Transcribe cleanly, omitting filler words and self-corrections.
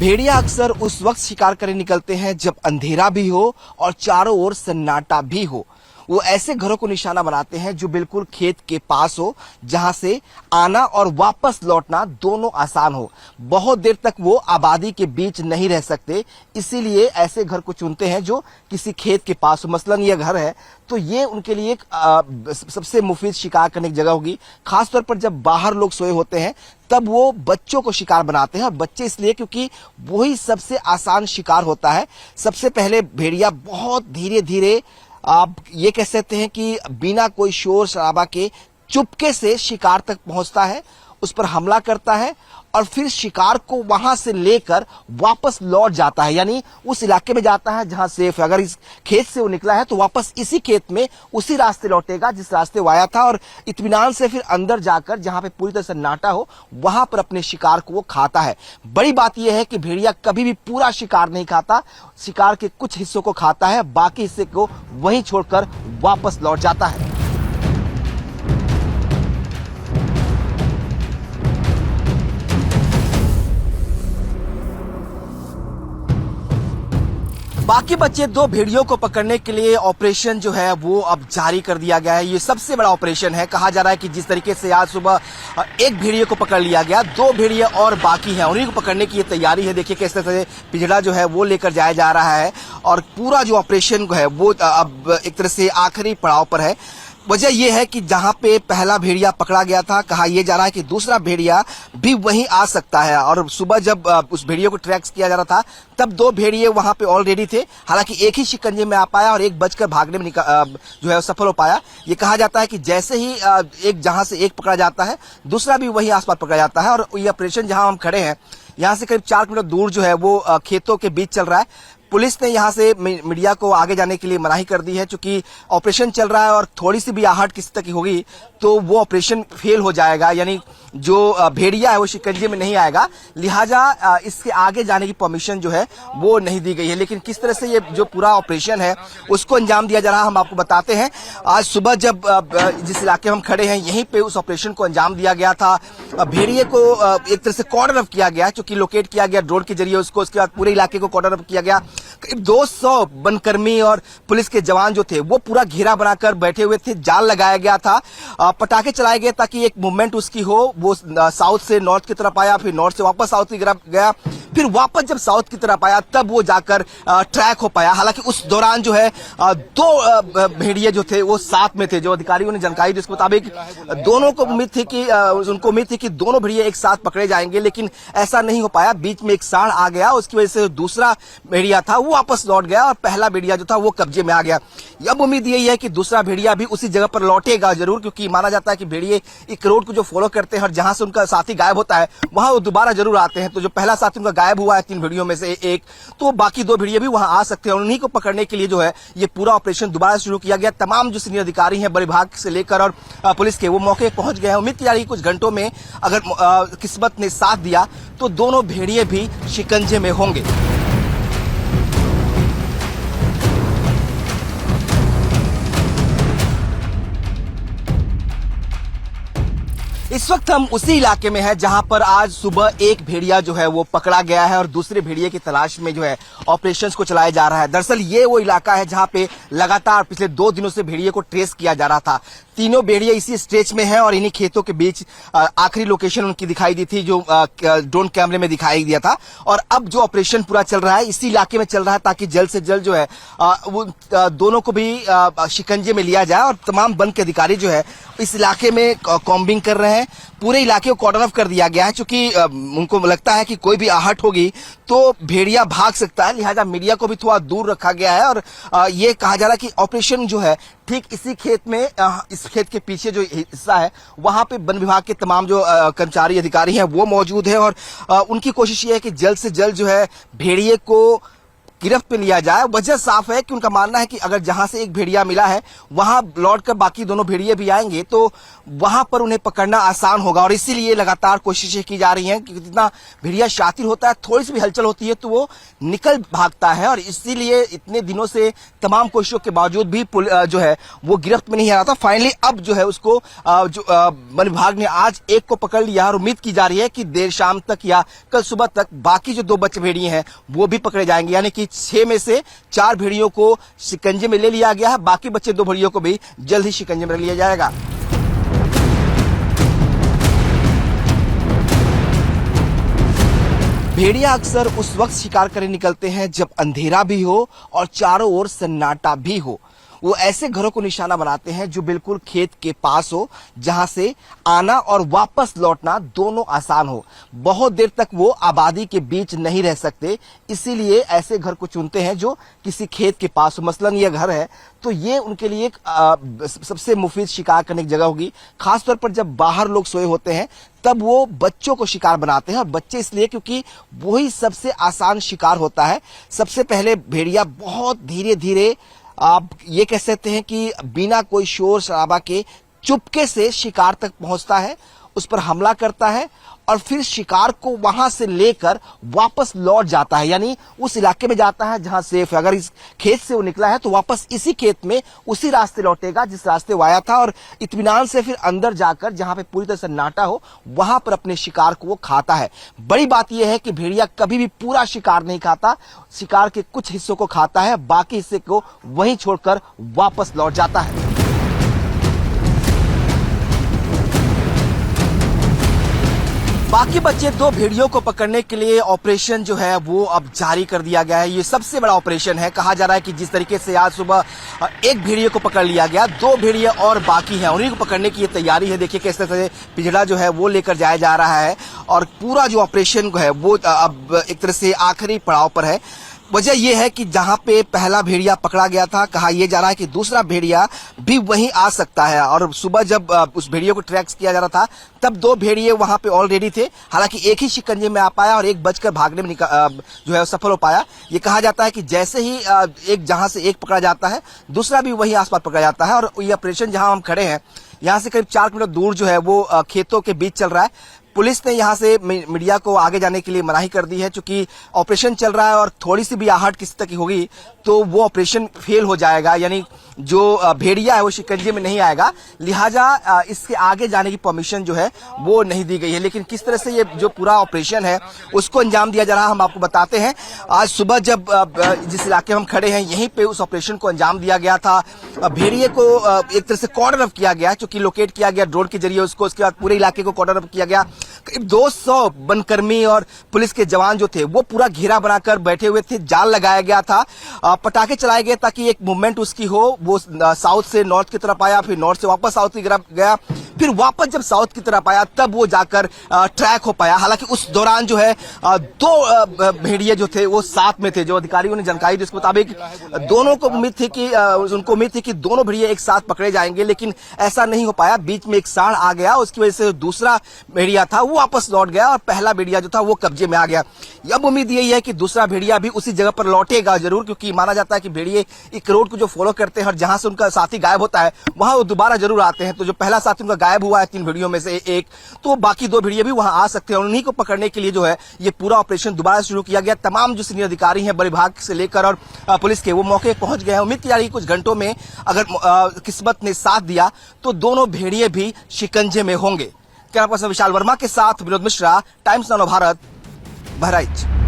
भेड़िया अक्सर उस वक्त शिकार करने निकलते हैं जब अंधेरा भी हो और चारों ओर सन्नाटा भी हो। वो ऐसे घरों को निशाना बनाते हैं जो बिल्कुल खेत के पास हो, जहां से आना और वापस लौटना दोनों आसान हो। बहुत देर तक वो आबादी के बीच नहीं रह सकते, इसीलिए ऐसे घर को चुनते हैं जो किसी खेत के पास हो। मसलन ये घर है तो ये उनके लिए एक सबसे मुफीद शिकार करने की जगह होगी। खासतौर पर जब बाहर लोग सोए होते हैं तब वो बच्चों को शिकार बनाते हैं, और बच्चे इसलिए क्योंकि वही सबसे आसान शिकार होता है। सबसे पहले भेड़िया बहुत धीरे धीरे, आप ये कह सकते हैं कि बिना कोई शोर शराबा के चुपके से शिकार तक पहुंचता है, उस पर हमला करता है और फिर शिकार को वहां से लेकर वापस लौट जाता है। यानी उस इलाके में जाता है जहां सेफ है। अगर इस खेत से वो निकला है तो वापस इसी खेत में उसी रास्ते लौटेगा जिस रास्ते वो आया था, और इत्मीनान से फिर अंदर जाकर जहां पे पूरी तरह से नाटा हो वहां पर अपने शिकार को वो खाता है। बड़ी बात यह है कि भेड़िया कभी भी पूरा शिकार नहीं खाता, शिकार के कुछ हिस्सों को खाता है, बाकी हिस्से को वहीं छोड़कर वापस लौट जाता है। बाकी बचे दो भेड़ियों को पकड़ने के लिए ऑपरेशन जो है वो अब जारी कर दिया गया है। ये सबसे बड़ा ऑपरेशन है। कहा जा रहा है कि जिस तरीके से आज सुबह एक भेड़िए को पकड़ लिया गया, दो भेड़िए और बाकी हैं, उन्हीं को पकड़ने की ये तैयारी है। देखिए किस तरह से पिंजड़ा जो है वो लेकर जाया जा रहा है, और पूरा जो ऑपरेशन है वो अब एक तरह से आखिरी पड़ाव पर है। वजह यह है कि जहां पे पहला भेड़िया पकड़ा गया था, कहा यह जा रहा है कि दूसरा भेड़िया भी वहीं आ सकता है। और सुबह जब उस भेड़िए को ट्रैक किया जा रहा था तब दो भेड़िए वहां पे ऑलरेडी थे। हालांकि एक ही शिकंजे में आ पाया और एक बचकर भागने में जो है सफल हो पाया। ये कहा जाता है कि जैसे ही एक जहां से एक पकड़ा जाता है दूसरा भी वहीं आसपास पकड़ा जाता है। और ये ऑपरेशन जहां हम खड़े हैं यहाँ से करीब 4 किलोमीटर दूर जो है वो खेतों के बीच चल रहा है। पुलिस ने यहां से मीडिया को आगे जाने के लिए मनाही कर दी है, क्योंकि ऑपरेशन चल रहा है और थोड़ी सी भी आहट किसी तक की होगी तो वो ऑपरेशन फेल हो जाएगा। यानी जो भेड़िया है वो शिकंजे में नहीं आएगा, लिहाजा इसके आगे जाने की परमिशन जो है वो नहीं दी गई है। लेकिन किस तरह से ये जो पूरा ऑपरेशन है उसको अंजाम दिया जा रहा है हम आपको बताते हैं। आज सुबह जब जिस इलाके में हम खड़े हैं यहीं पे उस ऑपरेशन को अंजाम दिया गया था। भेड़िए को एक तरह से कॉर्डर अप किया गया, क्योंकि लोकेट किया गया ड्रोन के जरिए उसको। उसके बाद पूरे इलाके को कॉर्डर अप किया गया। करीब 200 वनकर्मी और पुलिस के जवान जो थे वो पूरा घेरा बनाकर बैठे हुए थे। जाल लगाया गया था, पटाखे चलाए गए ताकि एक मूवमेंट उसकी हो। वो साउथ से नॉर्थ की तरफ आया, फिर नॉर्थ से वापस साउथ की तरफ गया, फिर वापस जब साउथ की तरफ आया तब वो जाकर ट्रैक हो पाया। हालांकि उस दौरान जो है दो भेड़िए जो थे वो साथ में थे। जो अधिकारियों ने जानकारी दी उसके मुताबिक दोनों को उम्मीद थी कि दोनों भेड़िए एक साथ पकड़े जाएंगे, लेकिन ऐसा नहीं हो पाया। बीच में एक सांड आ गया, उसकी वजह से दूसरा भेड़िया था वो वापस लौट गया और पहला भेड़िया जो था वो कब्जे में आ गया। अब उम्मीद यही है कि दूसरा भेड़िया भी उसी जगह पर लौटेगा जरूर, क्योंकि माना जाता है कि भेड़िए एक रोड को जो फॉलो करते हैं और जहां से उनका साथी गायब होता है वहां वो दोबारा जरूर आते हैं। तो जो पहला साथी उनका गायब हुआ है 3 भेड़ियों में से एक, तो बाकी 2 भेड़िए भी वहां आ सकते हैं। उन्हीं को पकड़ने के लिए जो है ये पूरा ऑपरेशन दोबारा शुरू किया गया। तमाम जो सीनियर अधिकारी हैं वन विभाग से लेकर और पुलिस के, वो मौके पहुंच गए हैं। उम्मीद की जा रही है कुछ घंटों में अगर किस्मत ने साथ दिया तो दोनों भेड़िए भी शिकंजे में होंगे। इस वक्त हम उसी इलाके में हैं जहां पर आज सुबह एक भेड़िया जो है वो पकड़ा गया है और दूसरे भेड़िए की तलाश में जो है ऑपरेशंस को चलाया जा रहा है। दरअसल ये वो इलाका है जहां पे लगातार पिछले 2 दिनों से भेड़िए को ट्रेस किया जा रहा था। तीनों भेड़िए इसी स्ट्रेच में हैं और इन्हीं खेतों के बीच आखिरी लोकेशन उनकी दिखाई दी थी जो ड्रोन कैमरे में दिखाई दिया था। और अब जो ऑपरेशन पूरा चल रहा है इसी इलाके में चल रहा है ताकि जल्द से जल्द जो है वो दोनों को भी शिकंजे में लिया जाए। और तमाम वन के अधिकारी जो है इस इलाके में कॉम्बिंग कर रहे हैं। पूरे इलाके को कॉर्डन ऑफ कर दिया गया है, क्योंकि उनको लगता है कि कोई भी आहट होगी तो भेड़िया भाग सकता है, लिहाजा मीडिया को भी थोड़ा दूर रखा गया है। और ये कहा जा रहा है कि ऑपरेशन जो है ठीक इसी खेत में, इस खेत के पीछे जो हिस्सा है वहां पे वन विभाग के तमाम जो कर्मचारी अधिकारी हैं वो मौजूद है। और उनकी कोशिश ये है कि जल्द से जल्द जो है भेड़िए को गिरफ्त पे लिया जाए। वजह साफ है कि उनका मानना है कि अगर जहां से एक भेड़िया मिला है वहां लौटकर बाकी दोनों भेड़िए भी आएंगे तो वहां पर उन्हें पकड़ना आसान होगा, और इसीलिए लगातार कोशिशें की जा रही हैं कि जितना भेड़िया शातिर होता है, थोड़ी सी भी हलचल होती है तो वो निकल भागता है, और इसीलिए इतने दिनों से तमाम कोशिशों के बावजूद भी जो है वो गिरफ्त में नहीं आ रहा था। फाइनली अब जो है उसको वन विभाग ने आज एक को पकड़ लिया, और उम्मीद की जा रही है कि देर शाम तक या कल सुबह तक बाकी जो 2 बच्चे भेड़िए हैं वो भी पकड़े जाएंगे। यानी कि 6 में से 4 भेड़ियों को शिकंजे में ले लिया गया है, बाकी बच्चे 2 भेड़ियों को भी जल्द ही शिकंजे में लिया जाएगा। भेड़िया अक्सर उस वक्त शिकार करने निकलते हैं जब अंधेरा भी हो और चारों ओर सन्नाटा भी हो। वो ऐसे घरों को निशाना बनाते हैं जो बिल्कुल खेत के पास हो, जहां से आना और वापस लौटना दोनों आसान हो। बहुत देर तक वो आबादी के बीच नहीं रह सकते, इसीलिए ऐसे घर को चुनते हैं जो किसी खेत के पास हो। मसलन ये घर है तो ये उनके लिए एक सबसे मुफीद शिकार करने की जगह होगी। खासतौर पर जब बाहर लोग सोए होते हैं तब वो बच्चों को शिकार बनाते हैं, और बच्चे इसलिए क्योंकि वही सबसे आसान शिकार होता है। सबसे पहले भेड़िया बहुत धीरे धीरे, आप ये कह सकते हैं कि बिना कोई शोर शराबा के चुपके से शिकार तक पहुंचता है, उस पर हमला करता है और फिर शिकार को वहां से लेकर वापस लौट जाता है। यानी उस इलाके में जाता है जहां सेफ है। अगर इस खेत से वो निकला है तो वापस इसी खेत में उसी रास्ते लौटेगा जिस रास्ते वो आया था, और इत्मीनान से फिर अंदर जाकर जहां पे पूरी तरह से सन्नाटा हो वहां पर अपने शिकार को वो खाता है। बड़ी बात यह है कि भेड़िया कभी भी पूरा शिकार नहीं खाता, शिकार के कुछ हिस्सों को खाता है, बाकी हिस्से को वहीं छोड़कर वापस लौट जाता है। बाकी बचे 2 भेड़ियों को पकड़ने के लिए ऑपरेशन जो है वो अब जारी कर दिया गया है। ये सबसे बड़ा ऑपरेशन है। कहा जा रहा है कि जिस तरीके से आज सुबह एक भेड़िए को पकड़ लिया गया, 2 भेड़िए और बाकी हैं, उन्हीं को पकड़ने की ये तैयारी है। देखिए किस तरह से पिंजड़ा जो है वो लेकर जाया जा रहा है, और पूरा जो ऑपरेशन है वो अब एक तरह से आखिरी पड़ाव पर है। वजह यह है कि जहां पे पहला भेड़िया पकड़ा गया था, कहा यह जा रहा है कि दूसरा भेड़िया भी वहीं आ सकता है। और सुबह जब उस भेड़िए को ट्रैक किया जा रहा था तब 2 भेड़िए वहां पे ऑलरेडी थे। हालांकि एक ही शिकंजे में आ पाया और एक बचकर भागने में जो है सफल हो पाया। ये कहा जाता है कि जैसे ही एक जहां से एक पकड़ा जाता है दूसरा भी वहीं आसपास पकड़ा जाता है। और ये ऑपरेशन जहां हम खड़े हैं यहाँ से करीब 4 किलोमीटर दूर जो है वो खेतों के बीच चल रहा है। पुलिस ने यहां से मीडिया को आगे जाने के लिए मनाही कर दी है, क्योंकि ऑपरेशन चल रहा है और थोड़ी सी भी आहट किसी तक की होगी तो वो ऑपरेशन फेल हो जाएगा। यानी जो भेड़िया है वो शिकंजे में नहीं आएगा, लिहाजा इसके आगे जाने की परमिशन जो है वो नहीं दी गई है। लेकिन किस तरह से ये जो पूरा ऑपरेशन है उसको अंजाम दिया जा रहा है हम आपको बताते हैं। आज सुबह जब जिस इलाके में हम खड़े हैं यहीं पे उस ऑपरेशन को अंजाम दिया गया था। भेड़िए को एक तरह से कॉर्डर अप किया गया, क्योंकि लोकेट किया गया ड्रोन के जरिए उसको। उसके बाद पूरे इलाके को कॉर्डर अप किया गया। करीब 200 वनकर्मी और पुलिस के जवान जो थे वो पूरा घेरा बनाकर बैठे हुए थे। जाल लगाया गया था, पटाखे चलाए गए ताकि एक मूवमेंट उसकी हो। वो साउथ से नॉर्थ की तरफ आया, फिर नॉर्थ से वापस साउथ की तरफ गया, फिर वापस जब साउथ की तरफ आया तब वो जाकर ट्रैक हो पाया। हालांकि उस दौरान जो है 2 भेड़िए जो थे वो साथ में थे। जो अधिकारियों ने जानकारी दी उसके मुताबिक दोनों को उम्मीद थी कि उनको उम्मीद थी कि दोनों भेड़िए एक साथ पकड़े जाएंगे, लेकिन ऐसा नहीं हो पाया। बीच में एक सांड आ गया, उसकी वजह से दूसरा भेड़िया था वो वापस लौट गया और पहला भेड़िया जो था वो कब्जे में आ गया। अब उम्मीद यही है कि दूसरा भेड़िया भी उसी जगह पर लौटेगा जरूर, क्योंकि माना जाता है कि भेड़िए एक रोड को जो फॉलो करते हैं और जहां से उनका साथी गायब होता है वहां वो दोबारा जरूर आते हैं। तो जो पहला साथी उनका गायब हुआ है 3 भेड़ियों में से एक, तो बाकी 2 भेड़िए भी वहां आ सकते हैं। उन्हीं को पकड़ने के लिए जो है ये पूरा ऑपरेशन दोबारा शुरू किया गया। तमाम जो सीनियर अधिकारी हैं वन विभाग से लेकर और पुलिस के, वो मौके पर पहुंच गए हैं। उम्मीद की जा रही है कुछ घंटों में अगर किस्मत ने साथ दिया तो दोनों भेड़िए भी शिकंजे में होंगे। कैमरा पर्सन विशाल वर्मा के साथ विनोद मिश्रा, टाइम्स नाउ भारत, बहराइच।